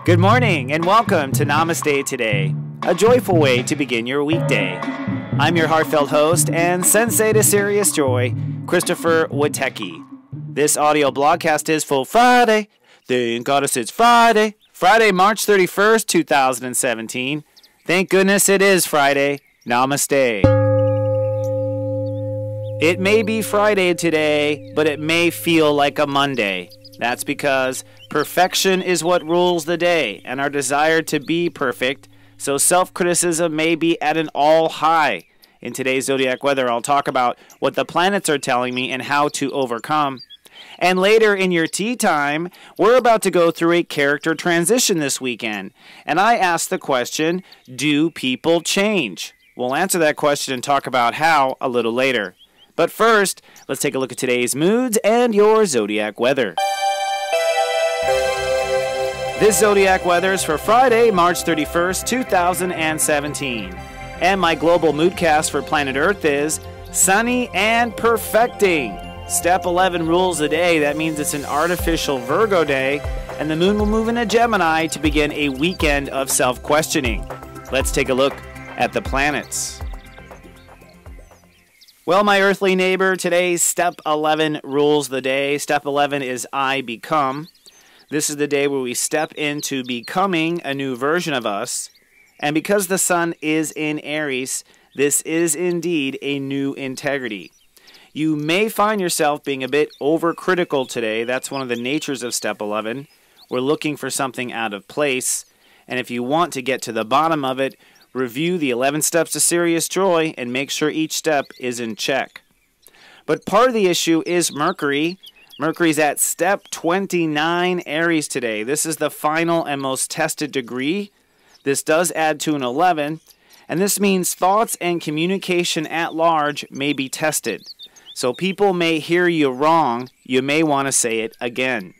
Good morning and welcome to Namaste Today, a joyful way to begin your weekday. I'm your heartfelt host and Sensei to Serious Joy, Christopher Witecki. This audio blogcast is for Friday. Thank God it's Friday. Friday, March 31st, 2017. Thank goodness it is Friday. Namaste. It may be Friday today, but it may feel like a Monday. That's because perfection is what rules the day, and our desire to be perfect, so self-criticism may be at an all-high. In today's Zodiac weather, I'll talk about what the planets are telling me and how to overcome. And later in your tea time, we're about to go through a character transition this weekend. And I ask the question, do people change? We'll answer that question and talk about how a little later. But first, let's take a look at today's moods and your Zodiac weather. This Zodiac weather is for Friday, March 31st, 2017. And my global moodcast for planet Earth is sunny and perfecting. Step 11 rules the day. That means it's an artificial Virgo day, and the moon will move into Gemini to begin a weekend of self-questioning. Let's take a look at the planets. Well, my earthly neighbor, today's step 11 rules the day. Step 11 is I become. This is the day where we step into becoming a new version of us. And because the sun is in Aries, this is indeed a new integrity. You may find yourself being a bit overcritical today. That's one of the natures of step 11. We're looking for something out of place. And if you want to get to the bottom of it, review the 11 steps to serious joy and make sure each step is in check. But part of the issue is Mercury. Mercury's at step 29 Aries today. This is the final and most tested degree. This does add to an 11, and this means thoughts and communication at large may be tested. So people may hear you wrong. You may want to say it again.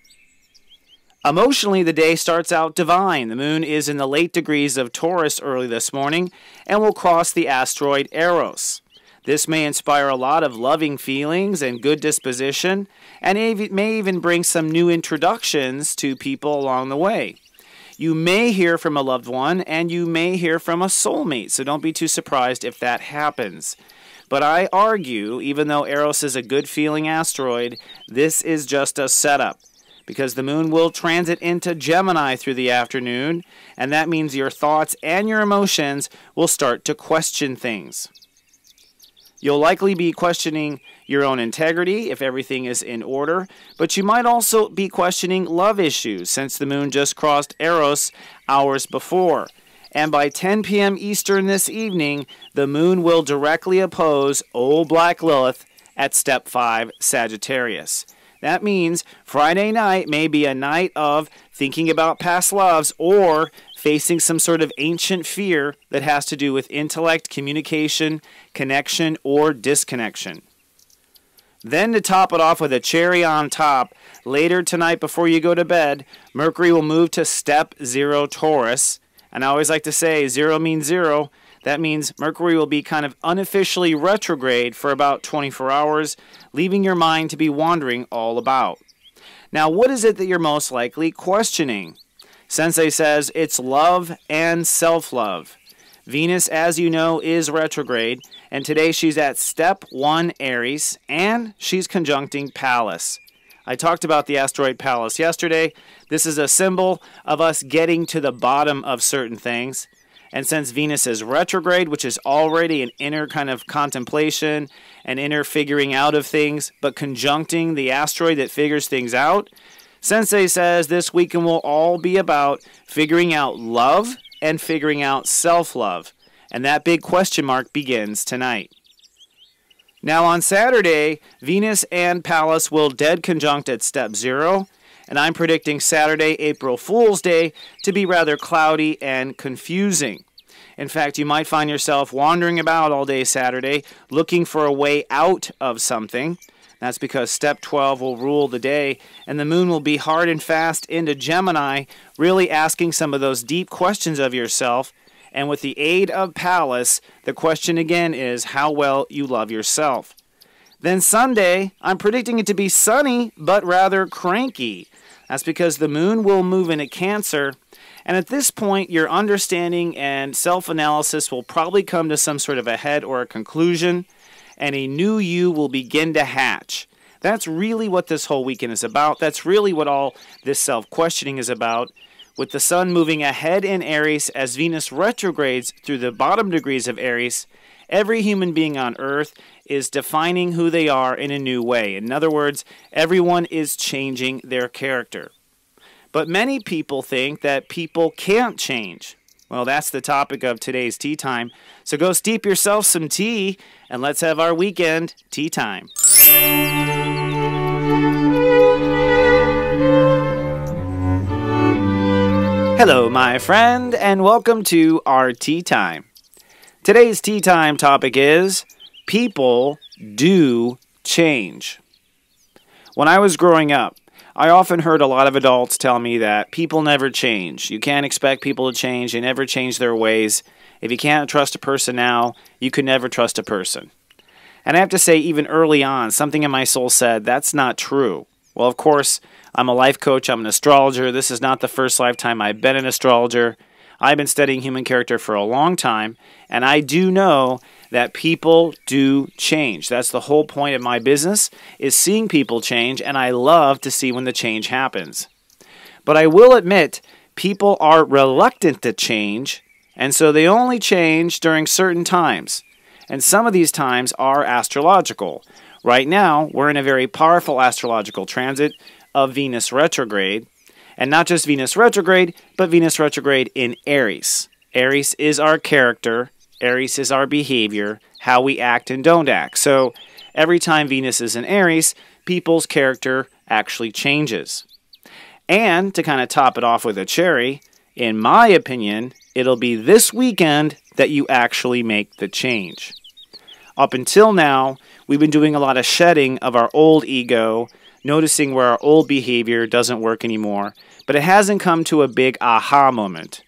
Emotionally, the day starts out divine. The moon is in the late degrees of Taurus early this morning and will cross the asteroid Eros. This may inspire a lot of loving feelings and good disposition, and it may even bring some new introductions to people along the way. You may hear from a loved one, and you may hear from a soulmate, so don't be too surprised if that happens. But I argue, even though Eros is a good-feeling asteroid, this is just a setup, because the moon will transit into Gemini through the afternoon, and that means your thoughts and your emotions will start to question things. You'll likely be questioning your own integrity if everything is in order, but you might also be questioning love issues since the moon just crossed Eros hours before. And by 10 p.m. Eastern this evening, the moon will directly oppose Old Black Lilith at step 5 Sagittarius. That means Friday night may be a night of thinking about past loves or facing some sort of ancient fear that has to do with intellect, communication, connection, or disconnection. Then to top it off with a cherry on top, later tonight before you go to bed, Mercury will move to step 0 Taurus. And I always like to say 0 means 0. That means Mercury will be kind of unofficially retrograde for about 24 hours, leaving your mind to be wandering all about. Now, what is it that you're most likely questioning? Sensei says it's love and self-love. Venus, as you know, is retrograde, and today she's at step 1 Aries, and she's conjuncting Pallas. I talked about the asteroid Pallas yesterday. This is a symbol of us getting to the bottom of certain things. And since Venus is retrograde, which is already an inner kind of contemplation, an inner figuring out of things, but conjuncting the asteroid that figures things out, Sensei says this weekend will all be about figuring out love and figuring out self-love. And that big question mark begins tonight. Now on Saturday, Venus and Pallas will dead conjunct at step 0. And I'm predicting Saturday, April Fool's Day, to be rather cloudy and confusing. In fact, you might find yourself wandering about all day Saturday, looking for a way out of something. That's because step 12 will rule the day, and the moon will be hard and fast into Gemini, really asking some of those deep questions of yourself. And with the aid of Pallas, the question again is how well you love yourself. Then Sunday, I'm predicting it to be sunny, but rather cranky. That's because the moon will move into Cancer. And at this point, your understanding and self-analysis will probably come to some sort of a head or a conclusion, and a new you will begin to hatch. That's really what this whole weekend is about. That's really what all this self-questioning is about. With the sun moving ahead in Aries as Venus retrogrades through the bottom degrees of Aries, every human being on Earth is defining who they are in a new way. In other words, everyone is changing their character. But many people think that people can't change. Well, that's the topic of today's tea time. So go steep yourself some tea, and let's have our weekend tea time. Hello, my friend, and welcome to our tea time. Today's tea time topic is people do change. When I was growing up, I often heard a lot of adults tell me that people never change. You can't expect people to change. They never change their ways. If you can't trust a person now, you could never trust a person. And I have to say, even early on, something in my soul said, that's not true. Well, of course, I'm a life coach. I'm an astrologer. This is not the first lifetime I've been an astrologer. I've been studying human character for a long time, and I do know that people do change. That's the whole point of my business, is seeing people change, and I love to see when the change happens. But I will admit, people are reluctant to change, and so they only change during certain times. And some of these times are astrological. Right now, we're in a very powerful astrological transit of Venus retrograde. And not just Venus retrograde, but Venus retrograde in Aries. Aries is our character. Aries is our behavior, how we act and don't act. So every time Venus is in Aries, people's character actually changes. And to kind of top it off with a cherry, in my opinion, it'll be this weekend that you actually make the change. Up until now, we've been doing a lot of shedding of our old ego, noticing where our old behavior doesn't work anymore, but it hasn't come to a big aha moment.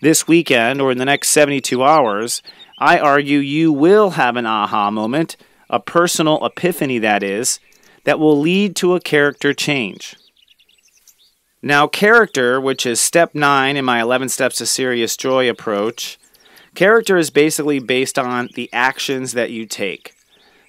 This weekend, or in the next 72 hours, I argue you will have an aha moment, a personal epiphany that is, that will lead to a character change. Now, character, which is step 9 in my 11 Steps to Serious Joy approach, character is basically based on the actions that you take.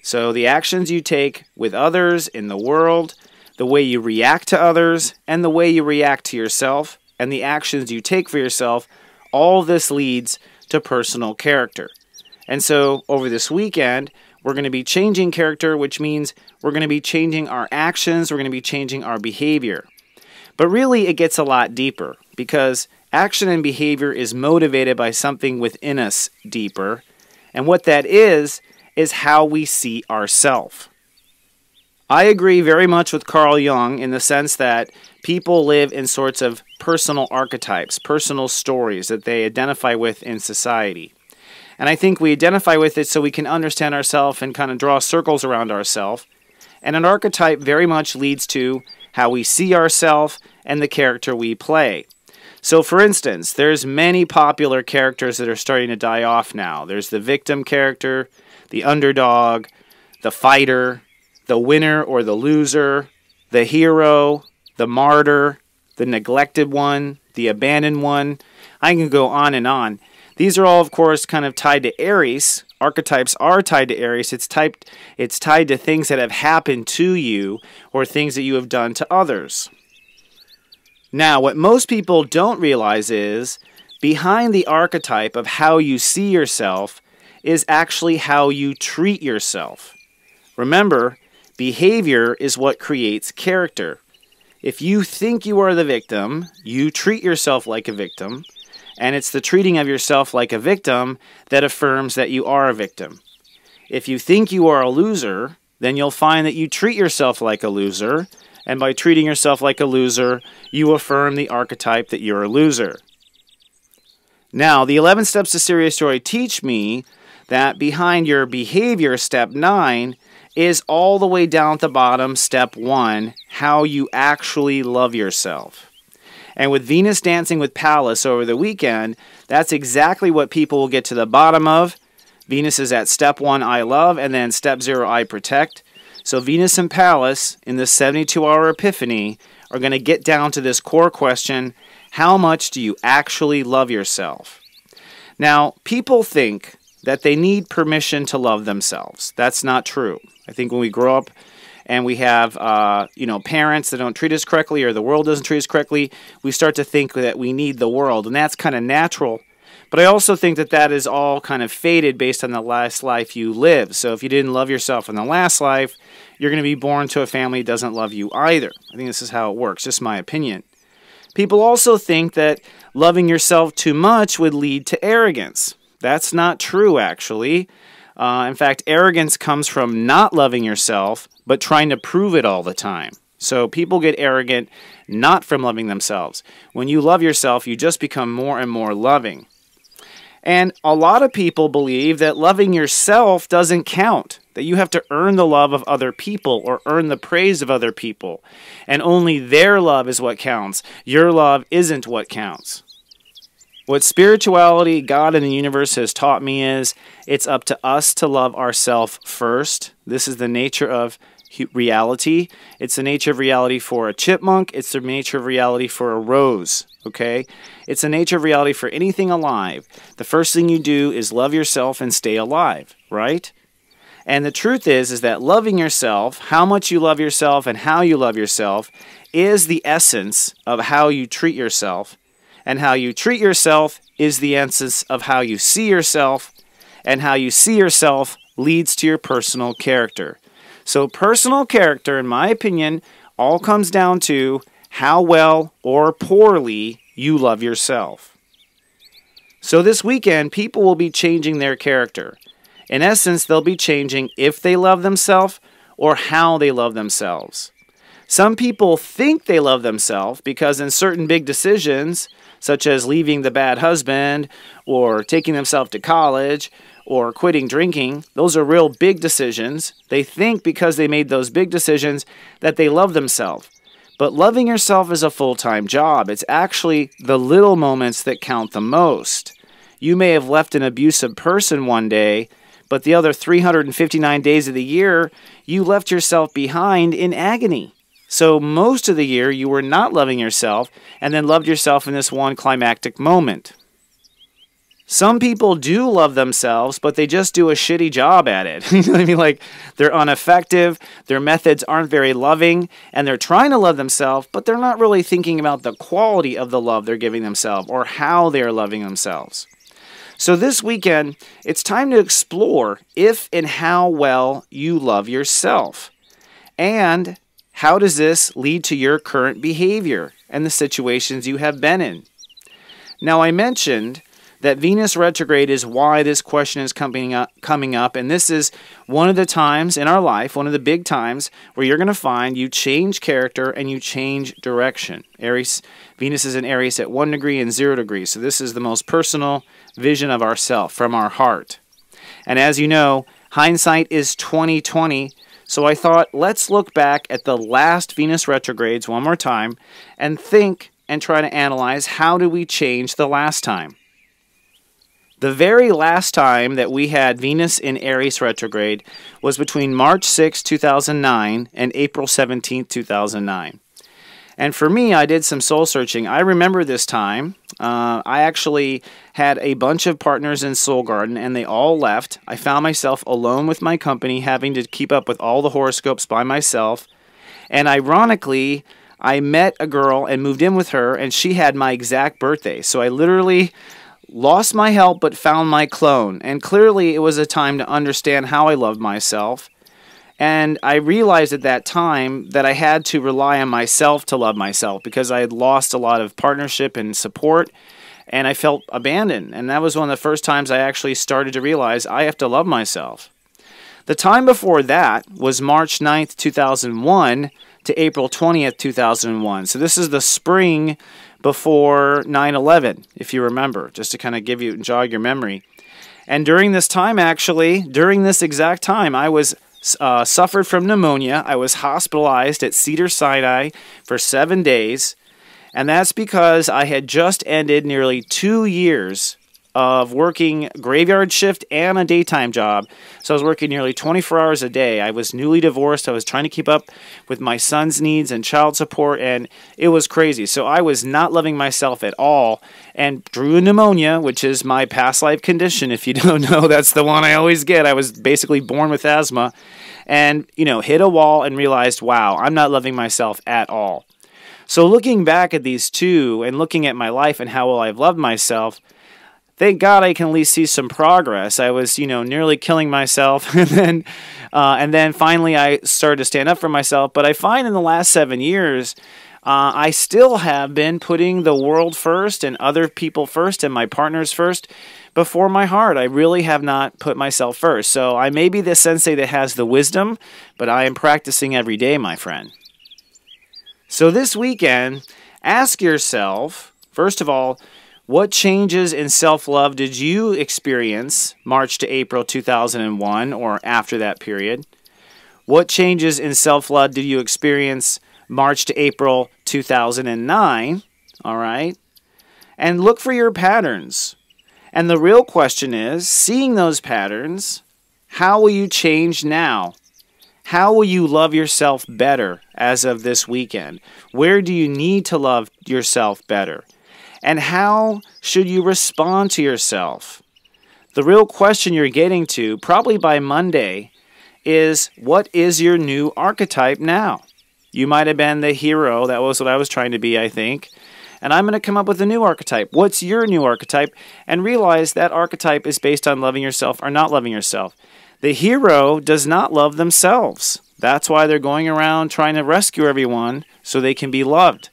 So the actions you take with others in the world, the way you react to others, and the way you react to yourself, and the actions you take for yourself, all this leads to personal character. And so over this weekend, we're going to be changing character, which means we're going to be changing our actions, we're going to be changing our behavior. But really, it gets a lot deeper, because action and behavior is motivated by something within us deeper, and what that is how we see ourselves. I agree very much with Carl Jung in the sense that people live in sorts of personal archetypes, personal stories that they identify with in society. And I think we identify with it so we can understand ourselves and kind of draw circles around ourselves. And an archetype very much leads to how we see ourselves and the character we play. So for instance, there's many popular characters that are starting to die off now. There's the victim character, the underdog, the fighter, the winner or the loser, the hero, the martyr, the neglected one, the abandoned one. I can go on and on. These are all, of course, kind of tied to Aries. Archetypes are tied to Aries. It's tied to things that have happened to you or things that you have done to others. Now, what most people don't realize is behind the archetype of how you see yourself is actually how you treat yourself. Remember, behavior is what creates character. If you think you are the victim, you treat yourself like a victim, and it's the treating of yourself like a victim that affirms that you are a victim. If you think you are a loser, then you'll find that you treat yourself like a loser, and by treating yourself like a loser, you affirm the archetype that you're a loser. Now, the 11 Steps to Serious Joy teach me that behind your behavior, step 9, is all the way down at the bottom, step 1, how you actually love yourself. And with Venus dancing with Pallas over the weekend, that's exactly what people will get to the bottom of. Venus is at step 1, I love, and then step 0, I protect. So Venus and Pallas in this 72-hour epiphany are going to get down to this core question: how much do you actually love yourself? Now, people think that they need permission to love themselves. That's not true. I think when we grow up and we have parents that don't treat us correctly, or the world doesn't treat us correctly, we start to think that we need the world, and that's kind of natural. But I also think that that is all kind of faded based on the last life you live. So if you didn't love yourself in the last life, you're going to be born to a family that doesn't love you either. I think this is how it works, just my opinion. People also think that loving yourself too much would lead to arrogance. That's not true, actually. In fact, arrogance comes from not loving yourself, but trying to prove it all the time. So people get arrogant not from loving themselves. When you love yourself, you just become more and more loving. And a lot of people believe that loving yourself doesn't count, that you have to earn the love of other people or earn the praise of other people, and only their love is what counts. Your love isn't what counts. What spirituality, God, and the universe has taught me is it's up to us to love ourselves first. This is the nature of reality. It's the nature of reality for a chipmunk. It's the nature of reality for a rose. Okay? It's the nature of reality for anything alive. The first thing you do is love yourself and stay alive, right? And the truth is that loving yourself, how much you love yourself and how you love yourself, is the essence of how you treat yourself. And how you treat yourself is the essence of how you see yourself. And how you see yourself leads to your personal character. So personal character, in my opinion, all comes down to how well or poorly you love yourself. So this weekend, people will be changing their character. In essence, they'll be changing if they love themselves or how they love themselves. Some people think they love themselves because in certain big decisions, such as leaving the bad husband or taking themselves to college or quitting drinking, those are real big decisions. They think because they made those big decisions that they love themselves. But loving yourself is a full-time job. It's actually the little moments that count the most. You may have left an abusive person one day, but the other 359 days of the year, you left yourself behind in agony. So most of the year, you were not loving yourself and then loved yourself in this one climactic moment. Some people do love themselves, but they just do a shitty job at it. You know what I mean? Like, they're ineffective, their methods aren't very loving, and they're trying to love themselves, but they're not really thinking about the quality of the love they're giving themselves or how they're loving themselves. So this weekend, it's time to explore if and how well you love yourself. And how does this lead to your current behavior and the situations you have been in? Now, I mentioned that Venus retrograde is why this question is coming up, and this is one of the times in our life, one of the big times, where you're going to find you change character and you change direction. Venus is in Aries at 1 degree and 0 degrees, so this is the most personal vision of ourself from our heart. And as you know, hindsight is 20/20. So I thought, let's look back at the last Venus retrogrades one more time and think and try to analyze how did we change the last time. The very last time that we had Venus in Aries retrograde was between March 6, 2009 and April 17, 2009. And for me, I did some soul searching. I remember this time. I actually had a bunch of partners in Soul Garden, and they all left. I found myself alone with my company, having to keep up with all the horoscopes by myself. And ironically, I met a girl and moved in with her, and she had my exact birthday. So I literally lost my help but found my clone. And clearly, it was a time to understand how I loved myself. And I realized at that time that I had to rely on myself to love myself because I had lost a lot of partnership and support, and I felt abandoned. And that was one of the first times I actually started to realize I have to love myself. The time before that was March 9th, 2001 to April 20th, 2001. So this is the spring before 9/11, if you remember, just to kind of jog your memory. And during this time, actually, during this exact time, I was suffered from pneumonia. I was hospitalized at Cedars-Sinai for 7 days, and that's because I had just ended nearly 2 years of working graveyard shift and a daytime job. So I was working nearly 24 hours a day. I was newly divorced. I was trying to keep up with my son's needs and child support, and it was crazy. So I was not loving myself at all and drew pneumonia, which is my past life condition. If you don't know, that's the one I always get. I was basically born with asthma and, hit a wall and realized, wow, I'm not loving myself at all. So looking back at these two and looking at my life and how well I've loved myself, thank God I can at least see some progress. I was, nearly killing myself, and then finally I started to stand up for myself. But I find in the last 7 years, I still have been putting the world first and other people first and my partners first before my heart. I really have not put myself first. So I may be the sensei that has the wisdom, but I am practicing every day, my friend. So this weekend, ask yourself, first of all, what changes in self-love did you experience March to April 2001 or after that period? What changes in self-love did you experience March to April 2009? All right? And look for your patterns. And the real question is, seeing those patterns, how will you change now? How will you love yourself better as of this weekend? Where do you need to love yourself better? And how should you respond to yourself? The real question you're getting to, probably by Monday, is what is your new archetype now? You might have been the hero. That was what I was trying to be, I think. And I'm going to come up with a new archetype. What's your new archetype? And realize that archetype is based on loving yourself or not loving yourself. The hero does not love themselves. That's why they're going around trying to rescue everyone so they can be loved.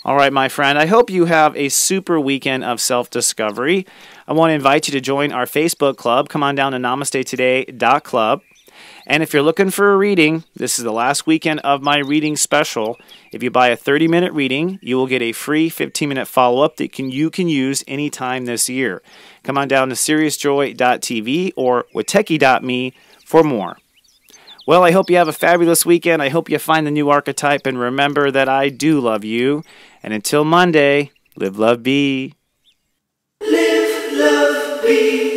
All right, my friend, I hope you have a super weekend of self-discovery. I want to invite you to join our Facebook club. Come on down to namastetoday.club. And if you're looking for a reading, this is the last weekend of my reading special. If you buy a 30-minute reading, you will get a free 15-minute follow-up that you can use anytime this year. Come on down to seriousjoy.tv or wateki.me for more. Well, I hope you have a fabulous weekend. I hope you find the new archetype, and remember that I do love you. And until Monday, live, love, be. Live, love, be.